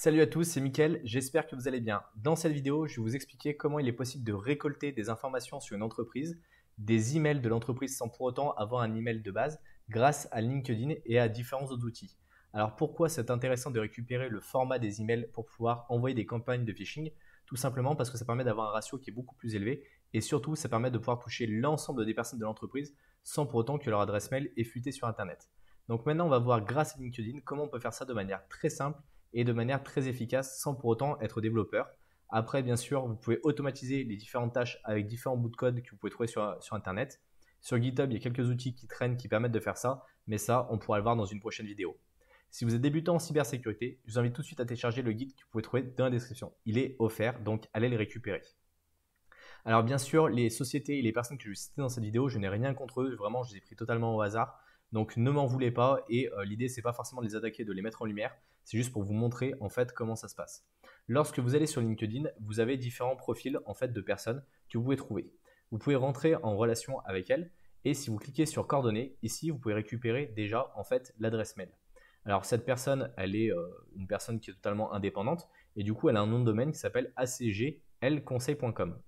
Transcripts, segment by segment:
Salut à tous, c'est Mickaël, j'espère que vous allez bien. Dans cette vidéo, je vais vous expliquer comment il est possible de récolter des informations sur une entreprise, des emails de l'entreprise sans pour autant avoir un email de base grâce à LinkedIn et à différents autres outils. Alors pourquoi c'est intéressant de récupérer le format des emails pour pouvoir envoyer des campagnes de phishing? Tout simplement parce que ça permet d'avoir un ratio qui est beaucoup plus élevé et surtout ça permet de pouvoir toucher l'ensemble des personnes de l'entreprise sans pour autant que leur adresse mail ait fuité sur Internet. Donc maintenant on va voir grâce à LinkedIn comment on peut faire ça de manière très simple et de manière très efficace sans pour autant être développeur. Après, bien sûr, vous pouvez automatiser les différentes tâches avec différents bouts de code que vous pouvez trouver sur Internet. Sur GitHub, il y a quelques outils qui traînent qui permettent de faire ça, mais ça, on pourra le voir dans une prochaine vidéo. Si vous êtes débutant en cybersécurité, je vous invite tout de suite à télécharger le guide que vous pouvez trouver dans la description. Il est offert, donc allez le récupérer. Alors bien sûr, les sociétés et les personnes que je vais citer dans cette vidéo, je n'ai rien contre eux, vraiment, je les ai pris totalement au hasard. Donc ne m'en voulez pas et l'idée c'est pas forcément de les attaquer, de les mettre en lumière, c'est juste pour vous montrer en fait comment ça se passe. Lorsque vous allez sur LinkedIn, vous avez différents profils en fait de personnes que vous pouvez trouver. Vous pouvez rentrer en relation avec elles et si vous cliquez sur coordonnées, ici vous pouvez récupérer déjà en fait l'adresse mail. Alors cette personne, elle est une personne qui est totalement indépendante et du coup elle a un nom de domaine qui s'appelle acglconseil.com.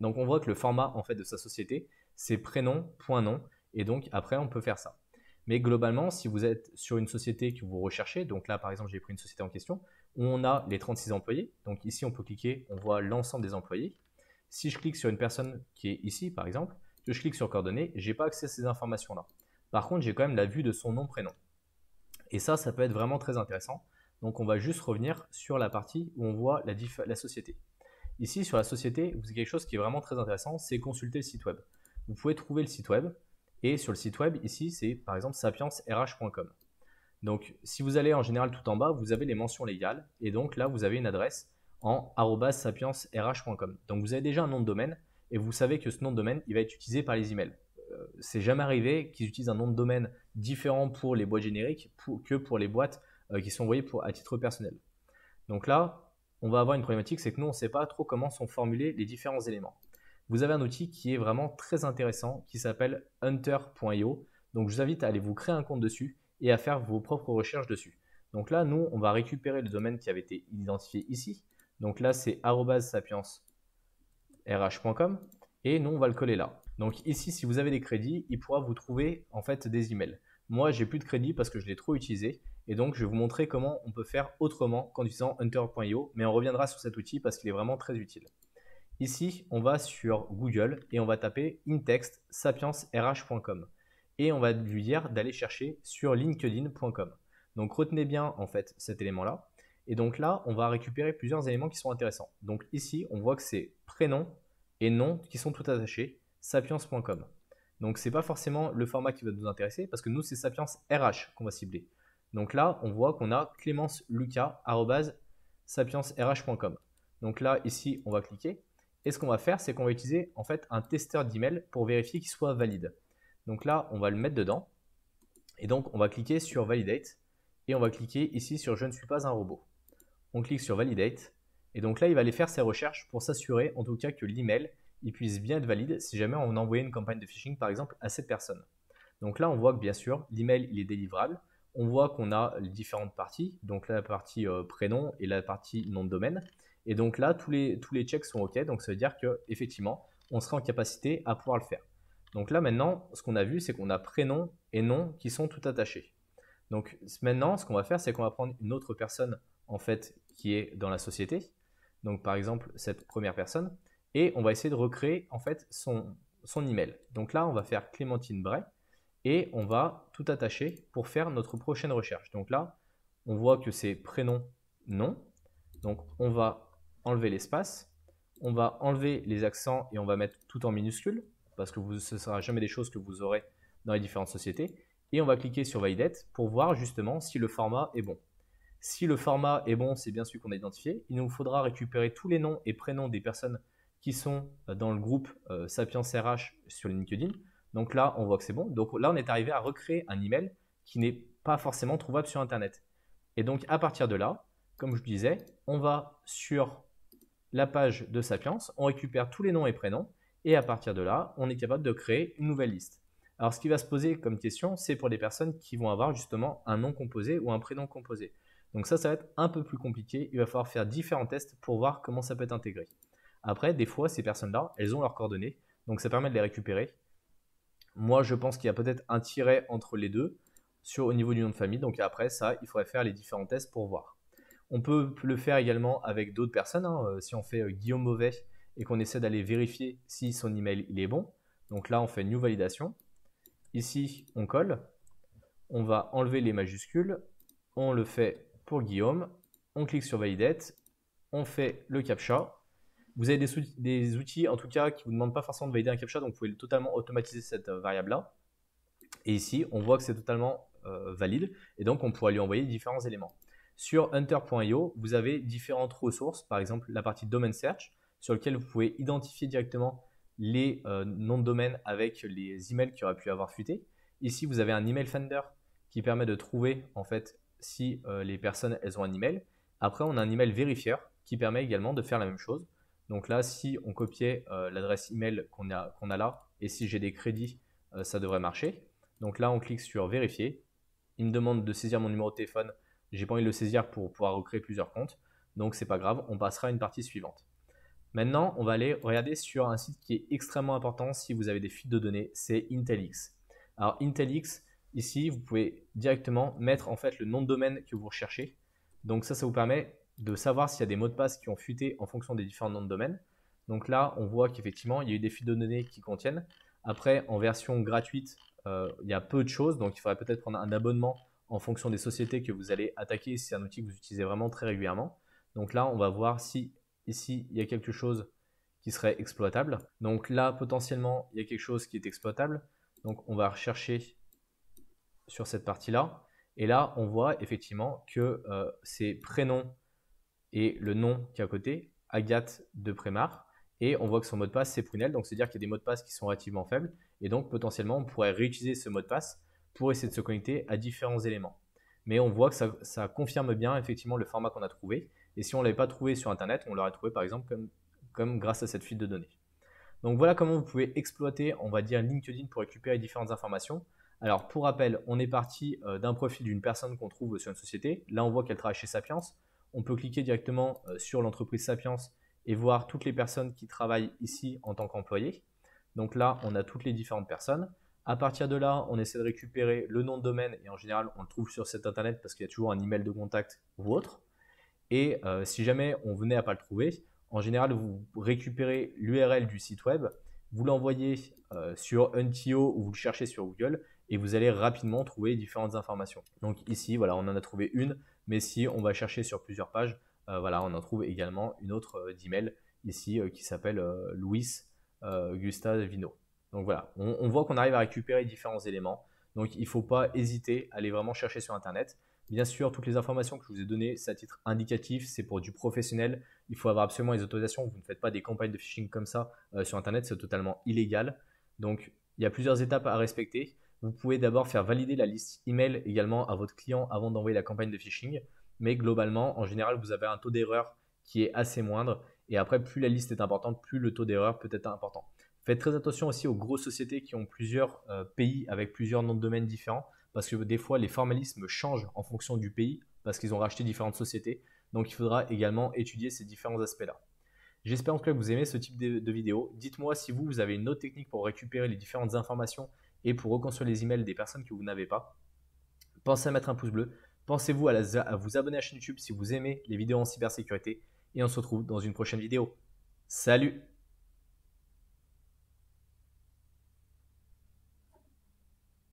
Donc on voit que le format en fait de sa société, c'est prénom.nom et donc après on peut faire ça. Mais globalement, si vous êtes sur une société que vous recherchez, donc là par exemple j'ai pris une société en question, où on a les 36 employés, donc ici on peut cliquer, on voit l'ensemble des employés. Si je clique sur une personne qui est ici par exemple, que je clique sur coordonnées, je n'ai pas accès à ces informations-là. Par contre, j'ai quand même la vue de son nom, prénom. Et ça peut être vraiment très intéressant. Donc on va juste revenir sur la partie où on voit la société. Ici sur la société, vous avez quelque chose qui est vraiment très intéressant, c'est consulter le site web. Vous pouvez trouver le site web. Et sur le site web, ici, c'est par exemple sapiensrh.com. Donc, si vous allez en général tout en bas, vous avez les mentions légales. Et donc là, vous avez une adresse en @sapiensrh.com. Donc, vous avez déjà un nom de domaine et vous savez que ce nom de domaine, il va être utilisé par les emails. C'est jamais arrivé qu'ils utilisent un nom de domaine différent pour les boîtes génériques que pour les boîtes qui sont envoyées à titre personnel. Donc là, on va avoir une problématique, c'est que nous, on ne sait pas trop comment sont formulés les différents éléments. Vous avez un outil qui est vraiment très intéressant qui s'appelle hunter.io. Donc je vous invite à aller vous créer un compte dessus et à faire vos propres recherches dessus. Donc là, nous, on va récupérer le domaine qui avait été identifié ici. Donc là, c'est @sapiensrh.com et nous, on va le coller là. Donc ici, si vous avez des crédits, il pourra vous trouver en fait des emails. Moi, j'ai plus de crédit parce que je l'ai trop utilisé et donc je vais vous montrer comment on peut faire autrement qu'en utilisant hunter.io, mais on reviendra sur cet outil parce qu'il est vraiment très utile. Ici, on va sur Google et on va taper in-text sapiensrh.com et on va lui dire d'aller chercher sur linkedin.com. Donc retenez bien en fait cet élément-là. Et donc là, on va récupérer plusieurs éléments qui sont intéressants. Donc ici, on voit que c'est prénom et nom qui sont tout attachés, sapiens.com. Donc c'est pas forcément le format qui va nous intéresser parce que nous, c'est sapiensrh qu'on va cibler. Donc là, on voit qu'on a clémencelucas@sapiensrh.com. Donc là, ici, on va cliquer. Et ce qu'on va faire, c'est qu'on va utiliser en fait un testeur d'email pour vérifier qu'il soit valide. Donc là, on va le mettre dedans. Et donc, on va cliquer sur Validate. Et on va cliquer ici sur Je ne suis pas un robot. On clique sur Validate. Et donc là, il va aller faire ses recherches pour s'assurer en tout cas que l'email il puisse bien être valide si jamais on envoyait une campagne de phishing par exemple à cette personne. Donc là, on voit que bien sûr, l'email il est délivrable. On voit qu'on a les différentes parties. Donc là, la partie prénom et la partie nom de domaine. Et donc là, tous les checks sont OK. Donc ça veut dire qu'effectivement, on sera en capacité à pouvoir le faire. Donc là, maintenant, ce qu'on a vu, c'est qu'on a prénom et nom qui sont tout attachés. Donc maintenant, ce qu'on va faire, c'est qu'on va prendre une autre personne en fait qui est dans la société. Donc par exemple, cette première personne. Et on va essayer de recréer en fait son email. Donc là, on va faire Clémentine Bray et on va tout attacher pour faire notre prochaine recherche. Donc là, on voit que c'est prénom, nom. Donc on va enlever l'espace, on va enlever les accents et on va mettre tout en minuscule parce que ce ne sera jamais des choses que vous aurez dans les différentes sociétés. Et on va cliquer sur Validate pour voir justement si le format est bon. Si le format est bon, c'est bien celui qu'on a identifié. Il nous faudra récupérer tous les noms et prénoms des personnes qui sont dans le groupe Sapiens RH sur LinkedIn. Donc là, on voit que c'est bon. Donc là, on est arrivé à recréer un email qui n'est pas forcément trouvable sur Internet. Et donc, à partir de là, comme je disais, on va sur la page de Sapiens, on récupère tous les noms et prénoms, et à partir de là, on est capable de créer une nouvelle liste. Alors, ce qui va se poser comme question, c'est pour les personnes qui vont avoir justement un nom composé ou un prénom composé. Donc ça va être un peu plus compliqué. Il va falloir faire différents tests pour voir comment ça peut être intégré. Après, des fois, ces personnes-là, elles ont leurs coordonnées, donc ça permet de les récupérer. Moi, je pense qu'il y a peut-être un tiret entre les deux au niveau du nom de famille. Donc après, ça, il faudrait faire les différents tests pour voir. On peut le faire également avec d'autres personnes. Si on fait Guillaume Mauvais et qu'on essaie d'aller vérifier si son email il est bon. Donc là, on fait New Validation. Ici, on colle. On va enlever les majuscules. On le fait pour Guillaume. On clique sur Validate. On fait le CAPTCHA. Vous avez des outils en tout cas qui ne vous demandent pas forcément de valider un CAPTCHA, donc vous pouvez totalement automatiser cette variable-là. Et ici, on voit que c'est totalement valide, et donc on pourra lui envoyer différents éléments. Sur hunter.io, vous avez différentes ressources, par exemple la partie Domain Search, sur lequel vous pouvez identifier directement les noms de domaine avec les emails qui auraient pu avoir fuité. Ici, vous avez un email finder qui permet de trouver en fait si les personnes elles ont un email. Après, on a un email vérifieur qui permet également de faire la même chose. Donc là, si on copiait l'adresse email qu'on a là, et si j'ai des crédits, ça devrait marcher. Donc là, on clique sur vérifier. Il me demande de saisir mon numéro de téléphone. J'ai pas envie de le saisir pour pouvoir recréer plusieurs comptes. Donc c'est pas grave, on passera à une partie suivante. Maintenant, on va aller regarder sur un site qui est extrêmement important si vous avez des fuites de données, c'est IntelliX. Alors IntelliX, ici, vous pouvez directement mettre en fait le nom de domaine que vous recherchez. Donc ça vous permet de savoir s'il y a des mots de passe qui ont fuité en fonction des différents noms de domaine. Donc là, on voit qu'effectivement, il y a eu des fuites de données qui contiennent. Après, en version gratuite, il y a peu de choses, donc il faudrait peut-être prendre un abonnement en fonction des sociétés que vous allez attaquer si c'est un outil que vous utilisez vraiment très régulièrement. Donc là, on va voir si ici, il y a quelque chose qui serait exploitable. Donc là, potentiellement, il y a quelque chose qui est exploitable. Donc on va rechercher sur cette partie-là. Et là, on voit effectivement que c'est prénom et le nom qui est à côté, Agathe de Prémar. Et on voit que son mot de passe, c'est Prunelle. Donc c'est-à-dire qu'il y a des mots de passe qui sont relativement faibles. Et donc potentiellement, on pourrait réutiliser ce mot de passe pour essayer de se connecter à différents éléments. Mais on voit que ça confirme bien effectivement le format qu'on a trouvé. Et si on ne l'avait pas trouvé sur Internet, on l'aurait trouvé par exemple comme grâce à cette fuite de données. Donc voilà comment vous pouvez exploiter, on va dire, LinkedIn pour récupérer différentes informations. Alors pour rappel, on est parti d'un profil d'une personne qu'on trouve sur une société. Là, on voit qu'elle travaille chez Sapiens. On peut cliquer directement sur l'entreprise Sapiens et voir toutes les personnes qui travaillent ici en tant qu'employés. Donc là, on a toutes les différentes personnes. À partir de là, on essaie de récupérer le nom de domaine et en général, on le trouve sur cet internet parce qu'il y a toujours un email de contact ou autre. Et si jamais on venait à pas le trouver, en général, vous récupérez l'URL du site web, vous l'envoyez sur Huntio ou vous le cherchez sur Google et vous allez rapidement trouver différentes informations. Donc ici, voilà, on en a trouvé une, mais si on va chercher sur plusieurs pages, voilà, on en trouve également une autre d'email ici qui s'appelle Louis Gustavino. Donc voilà, on voit qu'on arrive à récupérer différents éléments. Donc il ne faut pas hésiter à aller vraiment chercher sur Internet. Bien sûr, toutes les informations que je vous ai données, c'est à titre indicatif, c'est pour du professionnel. Il faut avoir absolument les autorisations. Vous ne faites pas des campagnes de phishing comme ça sur Internet, c'est totalement illégal. Donc, il y a plusieurs étapes à respecter. Vous pouvez d'abord faire valider la liste email également à votre client avant d'envoyer la campagne de phishing. Mais globalement, en général, vous avez un taux d'erreur qui est assez moindre. Et après, plus la liste est importante, plus le taux d'erreur peut être important. Faites très attention aussi aux grosses sociétés qui ont plusieurs pays avec plusieurs noms de domaine différents parce que des fois les formalismes changent en fonction du pays parce qu'ils ont racheté différentes sociétés. Donc il faudra également étudier ces différents aspects-là. J'espère en tout cas que vous aimez ce type de vidéo. Dites-moi si vous avez une autre technique pour récupérer les différentes informations et pour reconstruire les emails des personnes que vous n'avez pas. Pensez à mettre un pouce bleu. Pensez-vous à vous abonner à la chaîne YouTube si vous aimez les vidéos en cybersécurité. Et on se retrouve dans une prochaine vidéo. Salut!